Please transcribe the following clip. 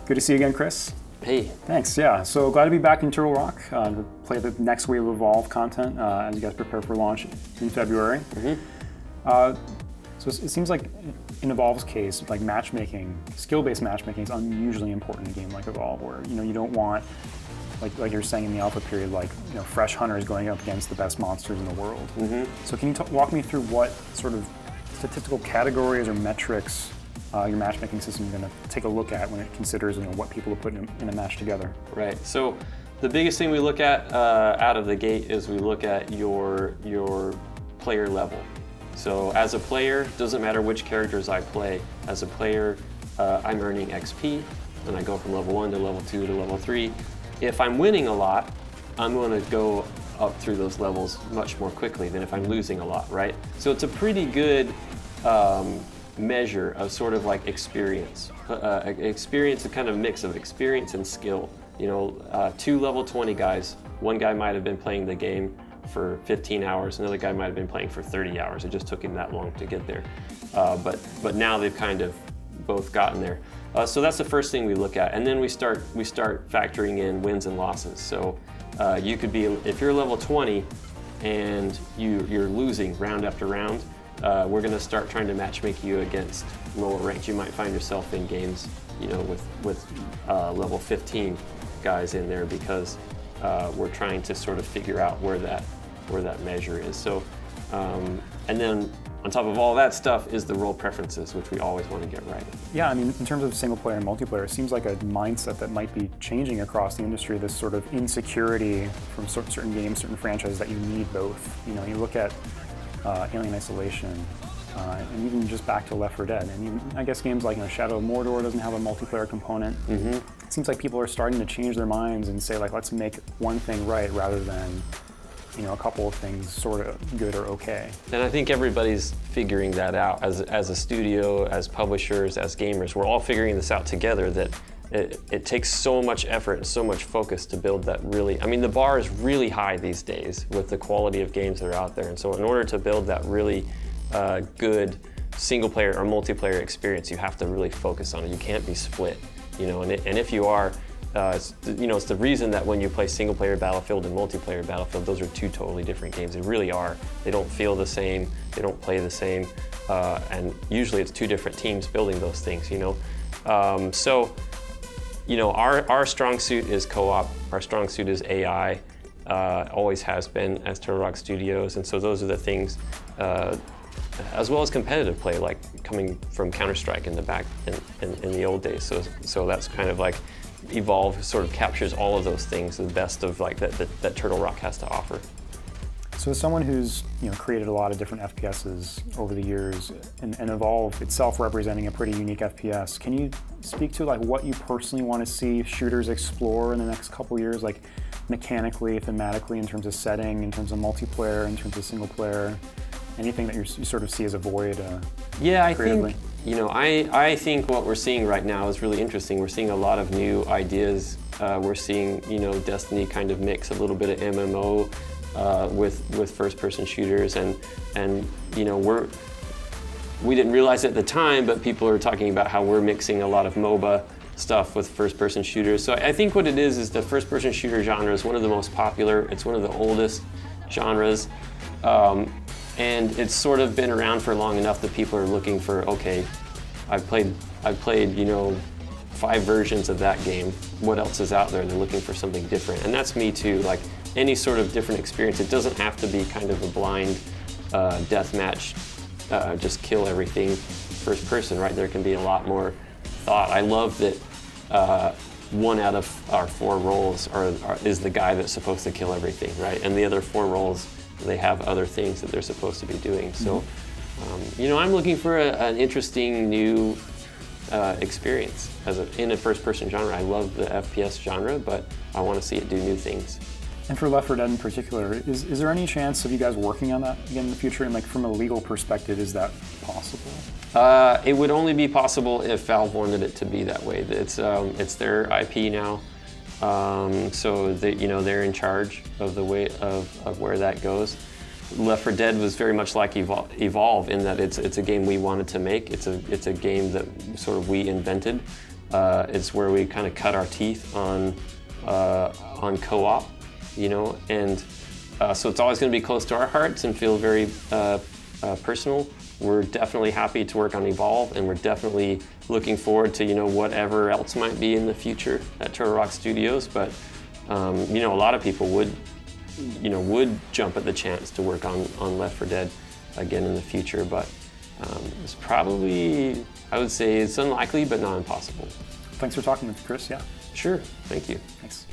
Good to see you again, Chris. Hey. Thanks, yeah. So glad to be back in Turtle Rock to play the next wave of Evolve content as you guys prepare for launch in February. So it seems like in Evolve's case, like matchmaking, skill-based matchmaking is unusually important in a game like Evolve, where you don't want, like you're saying in the alpha period, like fresh hunters going up against the best monsters in the world. So can you walk me through what sort of statistical categories or metrics your matchmaking system is going to take a look at when it considers what people to put in a match together? Right. So the biggest thing we look at out of the gate is we look at your player level. So as a player, doesn't matter which characters I play. As a player, I'm earning XP, and I go from level 1 to level 2 to level 3. If I'm winning a lot, I'm going to go up through those levels much more quickly than if I'm losing a lot, right? So it's a pretty good measure of sort of like experience. Experience, a kind of mix of experience and skill. Two level 20 guys, one guy might have been playing the game for 15 hours, another guy might have been playing for 30 hours. It just took him that long to get there. But now they've kind of both gotten there. So that's the first thing we look at. And then we start factoring in wins and losses. So you could be, if you're level 20 and you're losing round after round, we're going to start trying to matchmake you against lower ranks. You might find yourself in games, with level 15 guys in there because we're trying to sort of figure out where that measure is. So, and then on top of all that stuff is the role preferences, which we always want to get right. Yeah, I mean, in terms of single player and multiplayer, it seems like a mindset that might be changing across the industry, this sort of insecurity from certain games, certain franchises that you need both. You look at Alien Isolation, and even just back to Left 4 Dead, and even, I guess games like Shadow of Mordor doesn't have a multiplayer component. It seems like people are starting to change their minds and say, like, let's make one thing right rather than a couple of things sort of good or okay. And I think everybody's figuring that out as a studio, as publishers, as gamers. We're all figuring this out together, that it takes so much effort and so much focus to build that really, I mean, the bar is really high these days with the quality of games that are out there. And so in order to build that really good single player or multiplayer experience, you have to really focus on it. You can't be split, and if you are, it's the reason that when you play single player Battlefield and multiplayer Battlefield, those are two totally different games. They really are. They don't feel the same, they don't play the same, and usually it's two different teams building those things, So, our strong suit is co-op, our strong suit is AI, always has been as Turtle Rock Studios, and so those are the things, as well as competitive play, like coming from Counter-Strike in the back in the old days. So that's kind of like Evolve sort of captures all of those things, the best of like that Turtle Rock has to offer. So as someone who's created a lot of different FPSs over the years, and Evolve itself representing a pretty unique FPS, can you speak to like what you personally want to see shooters explore in the next couple years, like mechanically, thematically, in terms of setting, in terms of multiplayer, in terms of single player? Anything that you sort of see as a void creatively? I think what we're seeing right now is really interesting. We're seeing a lot of new ideas. We're seeing, Destiny kind of mix a little bit of MMO with first-person shooters, and we didn't realize it at the time, but people are talking about how we're mixing a lot of MOBA stuff with first-person shooters. So I think what it is the first-person shooter genre is one of the most popular. It's one of the oldest genres. And it's sort of been around for long enough that people are looking for, okay, I've played 5 versions of that game. What else is out there? They're looking for something different. And that's me too, like any sort of different experience. It doesn't have to be kind of a blind deathmatch, just kill everything first person, right? There can be a lot more thought. I love that 1 out of our 4 roles is the guy that's supposed to kill everything, right? And the other 4 roles, they have other things that they're supposed to be doing. So, I'm looking for an interesting new experience in a first-person genre. I love the FPS genre, but I want to see it do new things. And for Left 4 Dead in particular, is there any chance of you guys working on that again in the future? And like from a legal perspective, is that possible? It would only be possible if Valve wanted it to be that way. It's their IP now. So they're in charge of the way of where that goes. Left 4 Dead was very much like Evolve in that it's a game we wanted to make. It's a game that sort of we invented, It's where we kind of cut our teeth on co-op, you know, and so it's always going to be close to our hearts and feel very personal. We're definitely happy to work on Evolve, and we're definitely looking forward to, you know, whatever else might be in the future at Turtle Rock Studios. But you know, a lot of people would jump at the chance to work on Left 4 Dead again in the future. But it's probably, I would say, it's unlikely, but not impossible. Thanks for talking with me, Chris. Yeah. Sure. Thank you. Thanks.